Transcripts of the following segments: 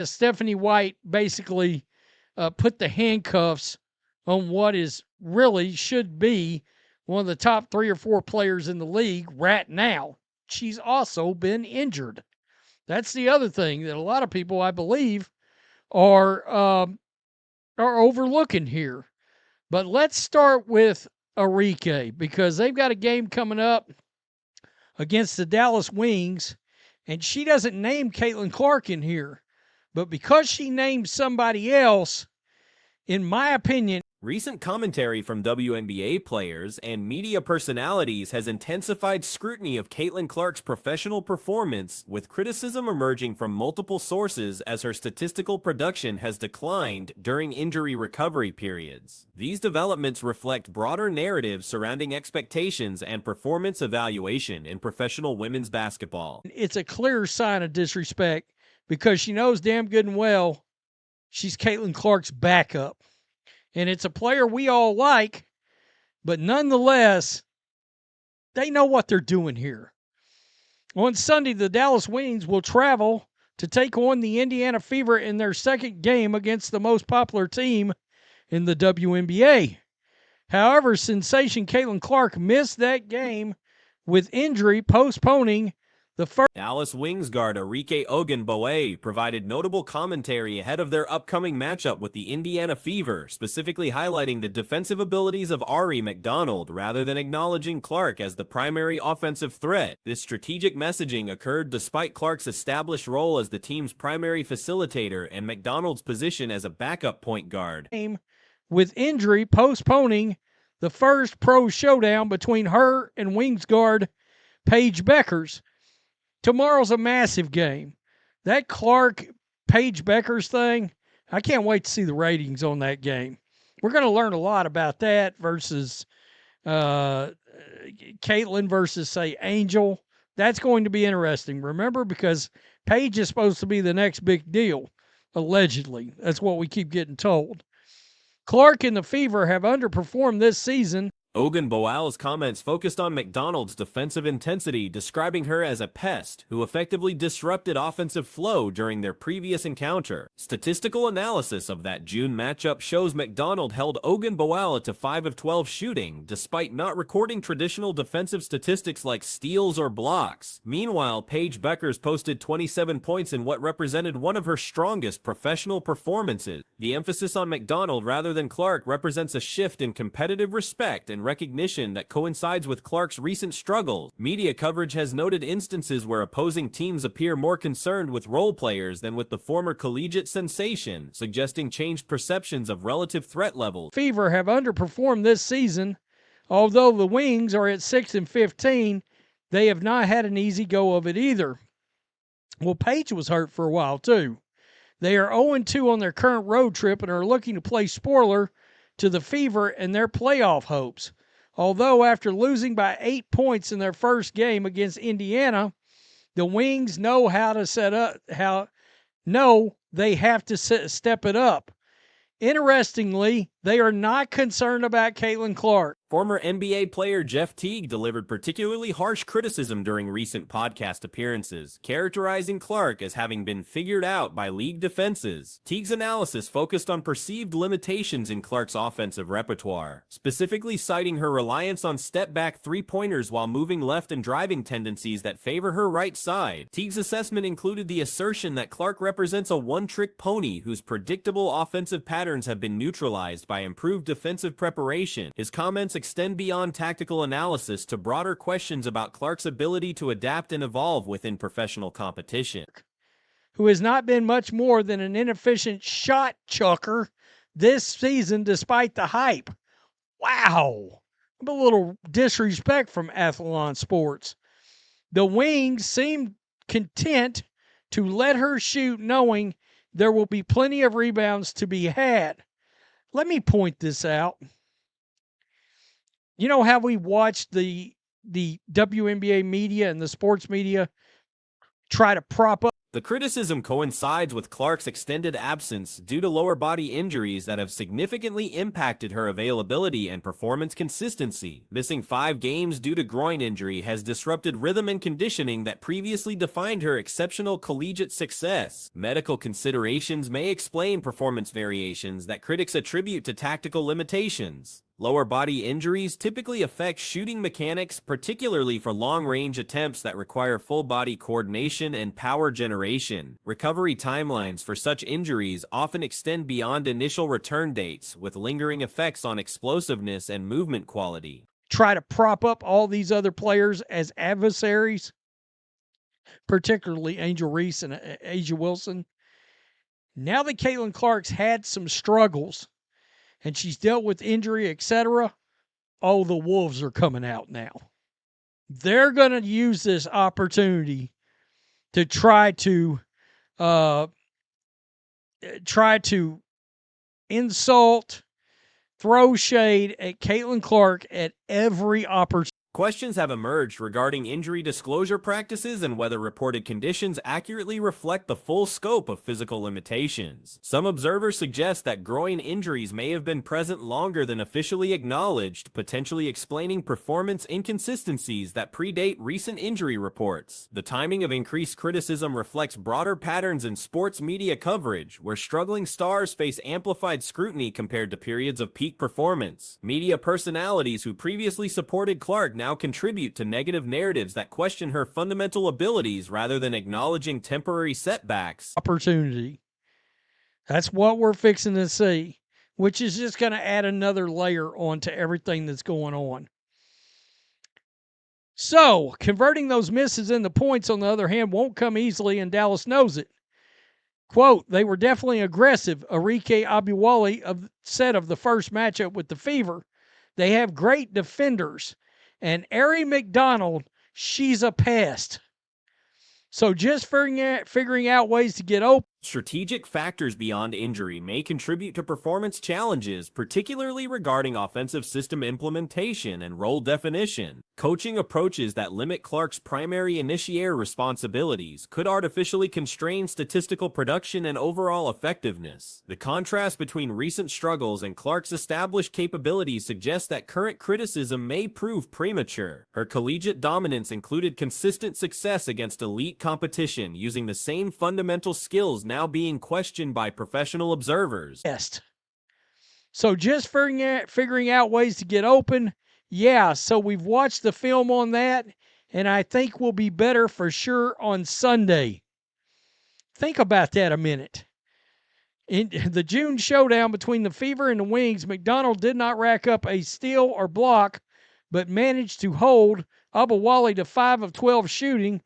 Stephanie White basically put the handcuffs on what is really should be one of the top 3 or 4 players in the league right now. She's also been injured. That's the other thing that a lot of people, I believe, are overlooking here. But let's start with Arike because they've got a game coming up against the Dallas Wings, and she doesn't name Caitlin Clark in here. But because she named somebody else, in my opinion, recent commentary from WNBA players and media personalities has intensified scrutiny of Caitlin Clark's professional performance, with criticism emerging from multiple sources as her statistical production has declined during injury recovery periods. These developments reflect broader narratives surrounding expectations and performance evaluation in professional women's basketball. It's a clear sign of disrespect because she knows damn good and well she's Caitlin Clark's backup. And it's a player we all like, but nonetheless, they know what they're doing here. On Sunday, the Dallas Wings will travel to take on the Indiana Fever in their second game against the most popular team in the WNBA. However, sensation Caitlin Clark missed that game with injury, postponing the first. Dallas Wings guard Arike Ogunbowale provided notable commentary ahead of their upcoming matchup with the Indiana Fever, specifically highlighting the defensive abilities of Ari McDonald rather than acknowledging Clark as the primary offensive threat. This strategic messaging occurred despite Clark's established role as the team's primary facilitator and McDonald's position as a backup point guard. With injury, postponing the first pro showdown between her and Wings guard Paige Beckers. Tomorrow's a massive game. That Clark-Paige Beckers thing, I can't wait to see the ratings on that game. We're going to learn a lot about that versus Caitlin versus, say, Angel. That's going to be interesting. Remember, because Paige is supposed to be the next big deal, allegedly. That's what we keep getting told. Clark and the Fever have underperformed this season. Ogunbowale's comments focused on McDonald's defensive intensity, describing her as a pest who effectively disrupted offensive flow during their previous encounter. Statistical analysis of that June matchup shows McDonald held Ogunbowale to 5 of 12 shooting, despite not recording traditional defensive statistics like steals or blocks. Meanwhile, Paige Beckers posted 27 points in what represented one of her strongest professional performances. The emphasis on McDonald rather than Clark represents a shift in competitive respect and recognition that coincides with Clark's recent struggles. Media coverage has noted instances where opposing teams appear more concerned with role players than with the former collegiate sensation, suggesting changed perceptions of relative threat levels. Fever have underperformed this season. Although the Wings are at 6-15, they have not had an easy go of it either. Well, Paige was hurt for a while too. They are 0-2 on their current road trip and are looking to play spoiler to the Fever and their playoff hopes. Although after losing by 8 points in their first game against Indiana, the Wings know how to they have to step it up. Interestingly, they are not concerned about Caitlin Clark. Former NBA player Jeff Teague delivered particularly harsh criticism during recent podcast appearances, characterizing Clark as having been figured out by league defenses. Teague's analysis focused on perceived limitations in Clark's offensive repertoire, specifically citing her reliance on step-back three-pointers while moving left and driving tendencies that favor her right side. Teague's assessment included the assertion that Clark represents a one-trick pony whose predictable offensive patterns have been neutralized by improved defensive preparation. His comments extend beyond tactical analysis to broader questions about Clark's ability to adapt and evolve within professional competition. Who has not been much more than an inefficient shot chucker this season despite the hype. Wow. A little disrespect from Athlon Sports. The Wings seem content to let her shoot, knowing there will be plenty of rebounds to be had. Let me point this out. You know how we watched the WNBA media and the sports media try to prop up The criticism coincides with Clark's extended absence due to lower body injuries that have significantly impacted her availability and performance consistency. Missing 5 games due to groin injury has disrupted rhythm and conditioning that previously defined her exceptional collegiate success. Medical considerations may explain performance variations that critics attribute to tactical limitations. Lower body injuries typically affect shooting mechanics, particularly for long-range attempts that require full-body coordination and power generation. Recovery timelines for such injuries often extend beyond initial return dates, with lingering effects on explosiveness and movement quality. Try to prop up all these other players as adversaries, particularly Angel Reese and Asia Wilson. Now that Caitlin Clark's had some struggles, and she's dealt with injury, etc., oh, the wolves are coming out now. They're going to use this opportunity to try to insult, throw shade at Caitlin Clark at every opportunity. Questions have emerged regarding injury disclosure practices and whether reported conditions accurately reflect the full scope of physical limitations. Some observers suggest that groin injuries may have been present longer than officially acknowledged, potentially explaining performance inconsistencies that predate recent injury reports. The timing of increased criticism reflects broader patterns in sports media coverage, where struggling stars face amplified scrutiny compared to periods of peak performance. Media personalities who previously supported Clark now contribute to negative narratives that question her fundamental abilities rather than acknowledging temporary setbacks. Opportunity. That's what we're fixing to see, which is just going to add another layer onto everything that's going on. So, converting those misses into points, on the other hand, won't come easily, and Dallas knows it. Quote, they were definitely aggressive, Arike Ogunbowale said of the first matchup with the Fever. They have great defenders. And Arie McDonald, she's a pest. So just figuring out ways to get open. Strategic factors beyond injury may contribute to performance challenges, particularly regarding offensive system implementation and role definition. Coaching approaches that limit Clark's primary initiator responsibilities could artificially constrain statistical production and overall effectiveness. The contrast between recent struggles and Clark's established capabilities suggests that current criticism may prove premature. Her collegiate dominance included consistent success against elite competition, using the same fundamental skills now being questioned by professional observers. So just figuring out ways to get open. Yeah, so we've watched the film on that, and I think we'll be better for sure on Sunday. Think about that a minute. In the June showdown between the Fever and the Wings, McDonald did not rack up a steal or block, but managed to hold Ogunbowale to 5 of 12 shooting.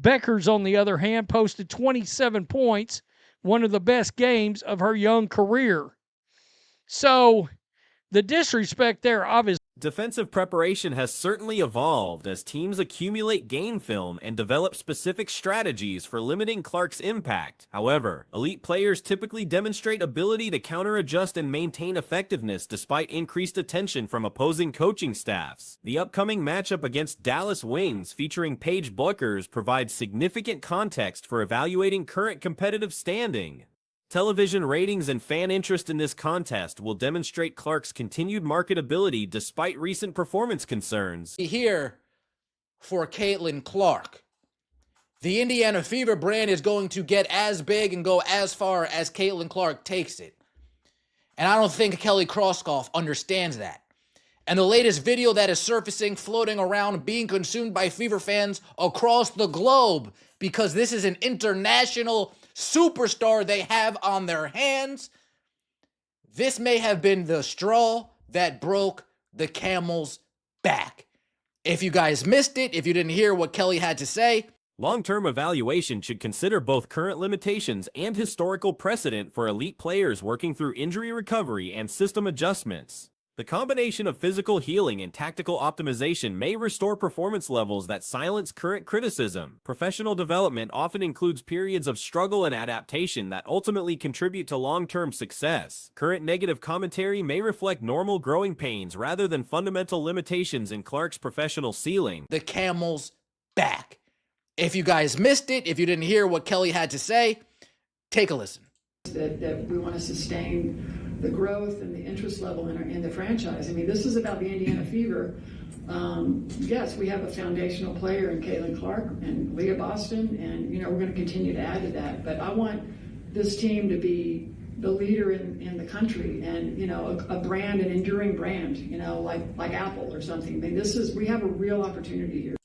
Beckers, on the other hand, posted 27 points, one of the best games of her young career. So, the disrespect there, obviously. Defensive preparation has certainly evolved as teams accumulate game film and develop specific strategies for limiting Clark's impact. However, elite players typically demonstrate ability to counter-adjust and maintain effectiveness despite increased attention from opposing coaching staffs. The upcoming matchup against Dallas Wings featuring Paige Bueckers provides significant context for evaluating current competitive standing. Television ratings and fan interest in this contest will demonstrate Clark's continued marketability despite recent performance concerns. Here for Caitlin Clark. The Indiana Fever brand is going to get as big and go as far as Caitlin Clark takes it. And I don't think Kelly Krauskopf understands that. And the latest video that is surfacing, floating around, being consumed by Fever fans across the globe, because this is an international superstar they have on their hands. This may have been the straw that broke the camel's back. If you guys missed it, if you didn't hear what Kelly had to say, long-term evaluation should consider both current limitations and historical precedent for elite players working through injury recovery and system adjustments. The combination of physical healing and tactical optimization may restore performance levels that silence current criticism. Professional development often includes periods of struggle and adaptation that ultimately contribute to long-term success. Current negative commentary may reflect normal growing pains rather than fundamental limitations in Clark's professional ceiling. The camel's back. If you guys missed it, if you didn't hear what Kelly had to say, take a listen. That we want to sustain the growth and the interest level in the franchise. I mean, this is about the Indiana Fever. Yes, we have a foundational player in Caitlin Clark and Leah Boston, and we're going to continue to add to that. But I want this team to be the leader in the country, and a brand, an enduring brand, like Apple or something. I mean, we have a real opportunity here.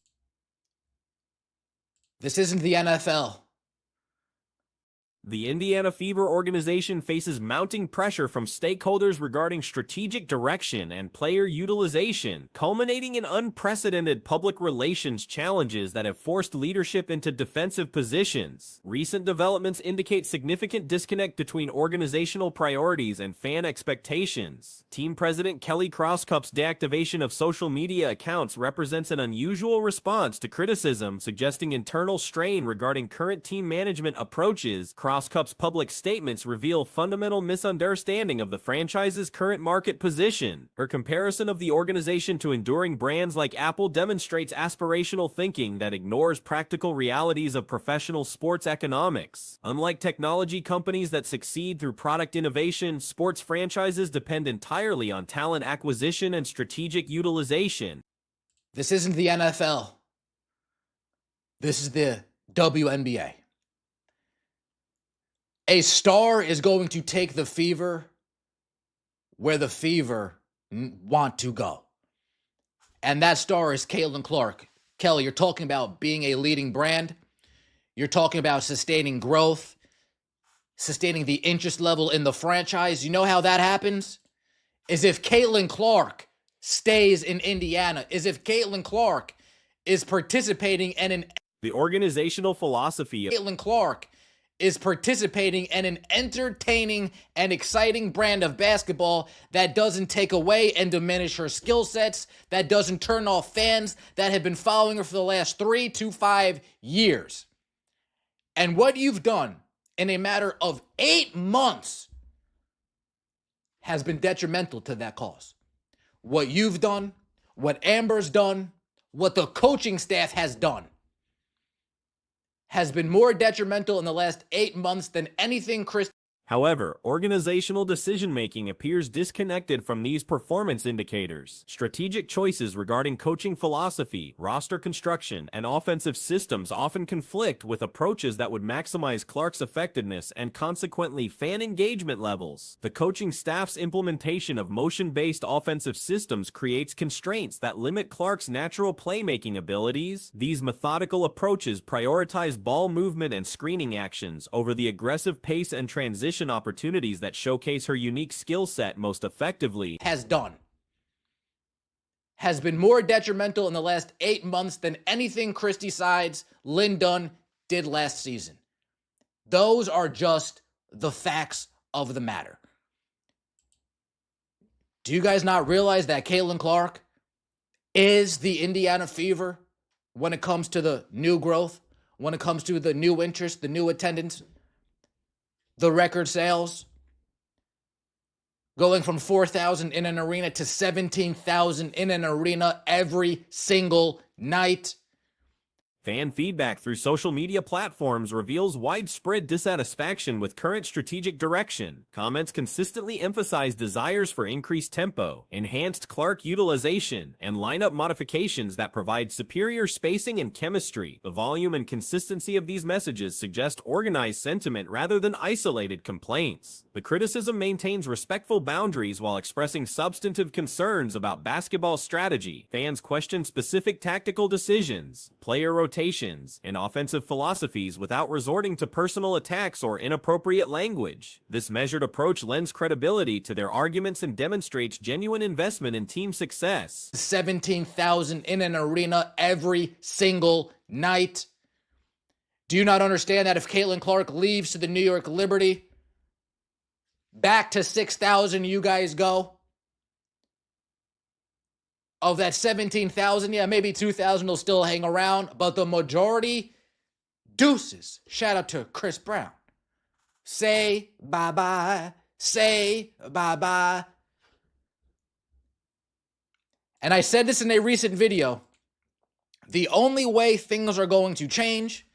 This isn't the NFL. The Indiana Fever organization faces mounting pressure from stakeholders regarding strategic direction and player utilization, culminating in unprecedented public relations challenges that have forced leadership into defensive positions. Recent developments indicate significant disconnect between organizational priorities and fan expectations. Team President Kelly Crosskup's deactivation of social media accounts represents an unusual response to criticism suggesting internal strain regarding current team management approaches. Crosskup's public statements reveal fundamental misunderstanding of the franchise's current market position. Her comparison of the organization to enduring brands like Apple demonstrates aspirational thinking that ignores practical realities of professional sports economics. Unlike technology companies that succeed through product innovation, sports franchises depend entirely on talent acquisition and strategic utilization. This isn't the NFL. This is the WNBA. A star is going to take the Fever where the Fever want to go. And that star is Caitlin Clark. Kelly, you're talking about being a leading brand. You're talking about sustaining growth, sustaining the interest level in the franchise. You know how that happens? Is if Caitlin Clark stays in Indiana, is if Caitlin Clark is participating in an... The organizational philosophy of Caitlin Clark is participating in an entertaining and exciting brand of basketball that doesn't take away and diminish her skill sets, that doesn't turn off fans that have been following her for the last 3 to 5 years. And what you've done in a matter of 8 months has been detrimental to that cause. What you've done, what Amber's done, what the coaching staff has done has been more detrimental in the last 8 months than anything Chris. However, organizational decision-making appears disconnected from these performance indicators. Strategic choices regarding coaching philosophy, roster construction, and offensive systems often conflict with approaches that would maximize Clark's effectiveness and consequently fan engagement levels. The coaching staff's implementation of motion-based offensive systems creates constraints that limit Clark's natural playmaking abilities. These methodical approaches prioritize ball movement and screening actions over the aggressive pace and transition opportunities that showcase her unique skill set most effectively. Has been more detrimental in the last 8 months than anything Christie Sides, Lynn Dunn did last season. Those are just the facts of the matter. Do you guys not realize that Caitlin Clark is the Indiana Fever when it comes to the new growth, when it comes to the new interest, the new attendance, the record sales, going from 4,000 in an arena to 17,000 in an arena every single night? Fan feedback through social media platforms reveals widespread dissatisfaction with current strategic direction. Comments consistently emphasize desires for increased tempo, enhanced Clark utilization, and lineup modifications that provide superior spacing and chemistry. The volume and consistency of these messages suggest organized sentiment rather than isolated complaints. The criticism maintains respectful boundaries while expressing substantive concerns about basketball strategy. Fans question specific tactical decisions, player rotations, and offensive philosophies without resorting to personal attacks or inappropriate language. This measured approach lends credibility to their arguments and demonstrates genuine investment in team success. 17,000 in an arena every single night. Do you not understand that if Caitlin Clark leaves to the New York Liberty, back to 6,000 you guys go? Of that 17,000, yeah, maybe 2,000 will still hang around, but the majority, deuces. Shout out to Chris Brown. Say bye-bye, say bye-bye. And I said this in a recent video. The only way things are going to change.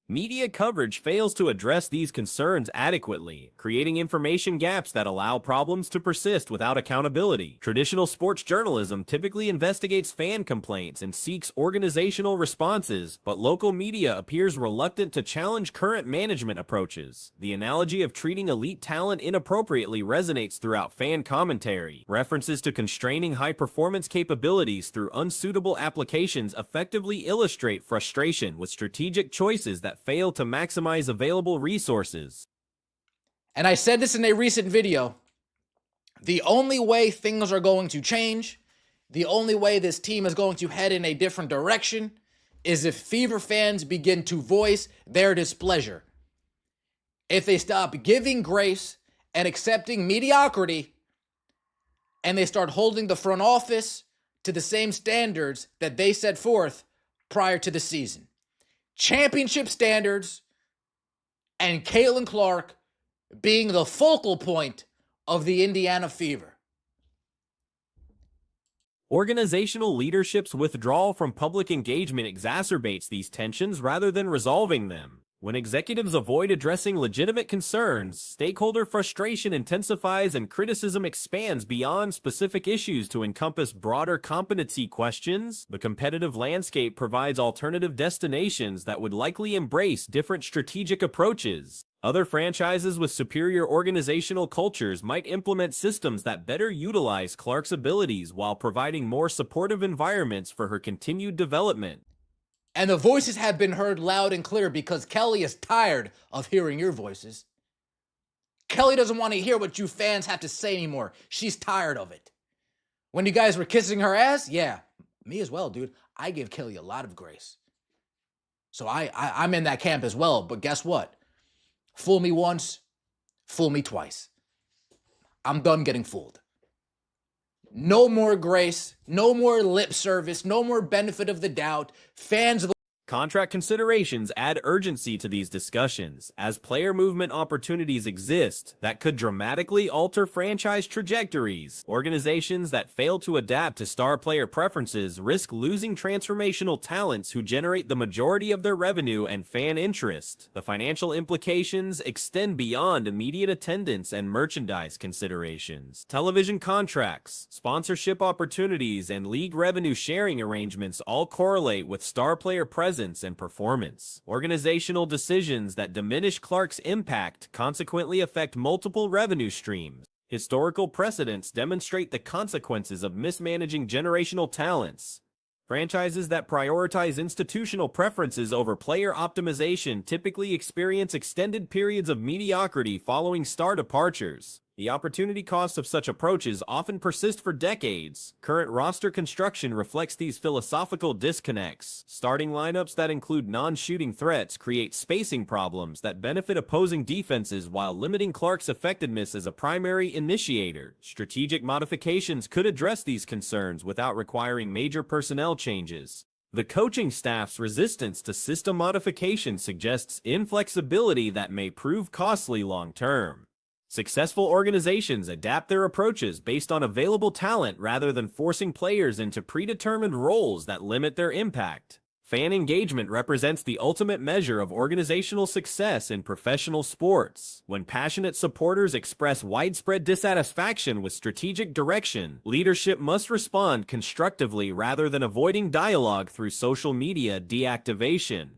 Media coverage fails to address these concerns adequately, creating information gaps that allow problems to persist without accountability. Traditional sports journalism typically investigates fan complaints and seeks organizational responses, but local media appears reluctant to challenge current management approaches. The analogy of treating elite talent inappropriately resonates throughout fan commentary. References to constraining high-performance capabilities through unsuitable applications effectively illustrate frustration with strategic choices that fail to maximize available resources. And I said this in a recent video. The only way things are going to change, the only way this team is going to head in a different direction, is if Fever fans begin to voice their displeasure. If they stop giving grace and accepting mediocrity, and they start holding the front office to the same standards that they set forth prior to the season. Championship standards, and Caitlin Clark being the focal point of the Indiana Fever. Organizational leadership's withdrawal from public engagement exacerbates these tensions rather than resolving them. When executives avoid addressing legitimate concerns, stakeholder frustration intensifies and criticism expands beyond specific issues to encompass broader competency questions. The competitive landscape provides alternative destinations that would likely embrace different strategic approaches. Other franchises with superior organizational cultures might implement systems that better utilize Clark's abilities while providing more supportive environments for her continued development. And the voices have been heard loud and clear because Kelly is tired of hearing your voices. Kelly doesn't want to hear what you fans have to say anymore. She's tired of it. When you guys were kissing her ass, yeah, me as well, dude. I give Kelly a lot of grace. So I'm in that camp as well. But guess what? Fool me once, fool me twice. I'm done getting fooled. No more grace, no more lip service, no more benefit of the doubt. Fans of Contract considerations add urgency to these discussions, as player movement opportunities exist that could dramatically alter franchise trajectories. Organizations that fail to adapt to star player preferences risk losing transformational talents who generate the majority of their revenue and fan interest. The financial implications extend beyond immediate attendance and merchandise considerations. Television contracts, sponsorship opportunities, and league revenue sharing arrangements all correlate with star player presence and performance. Organizational decisions that diminish Clark's impact consequently affect multiple revenue streams. Historical precedents demonstrate the consequences of mismanaging generational talents. Franchises that prioritize institutional preferences over player optimization typically experience extended periods of mediocrity following star departures. The opportunity costs of such approaches often persist for decades. Current roster construction reflects these philosophical disconnects. Starting lineups that include non-shooting threats create spacing problems that benefit opposing defenses while limiting Clark's effectiveness as a primary initiator. Strategic modifications could address these concerns without requiring major personnel changes. The coaching staff's resistance to system modification suggests inflexibility that may prove costly long-term. Successful organizations adapt their approaches based on available talent rather than forcing players into predetermined roles that limit their impact. Fan engagement represents the ultimate measure of organizational success in professional sports. When passionate supporters express widespread dissatisfaction with strategic direction, leadership must respond constructively rather than avoiding dialogue through social media deactivation.